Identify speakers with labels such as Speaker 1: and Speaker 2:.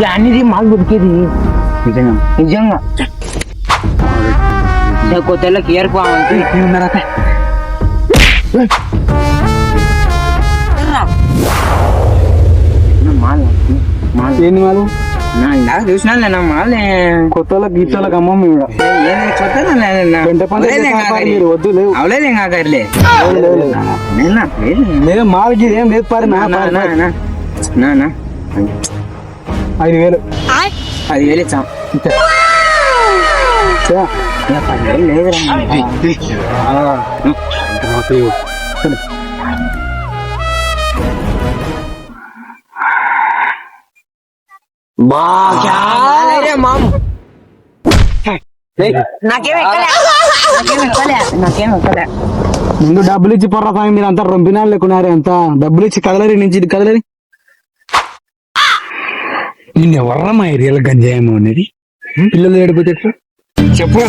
Speaker 1: అనేది మాకు దొరికేది
Speaker 2: నిజంగా
Speaker 1: నిజంగా కొత్తకి ఏర్పాటు
Speaker 2: ఏంది మాలు
Speaker 1: నాకు చూసినా మాలే
Speaker 2: కొత్త గీతాలకు అమ్మమ్మ
Speaker 1: అవలేదు కాకర్లే
Speaker 2: లేదు మాలకి ఏం లేదు పారి నా 5,000
Speaker 1: 10,000 ఇచ్చాం 10,000 లేదురా
Speaker 2: ముందు డబ్బులు ఇచ్చి పొర్ర సాయం మీరు అంతా రొంపినా లేకున్నారే అంత డబ్బులు ఇచ్చి కదలరి నుంచి ఇది కదలరి నిన్న ఎవర్రమ్మా ఏరియాలో గంజాయమో అనేది పిల్లలు ఏడిపోతే చెప్పు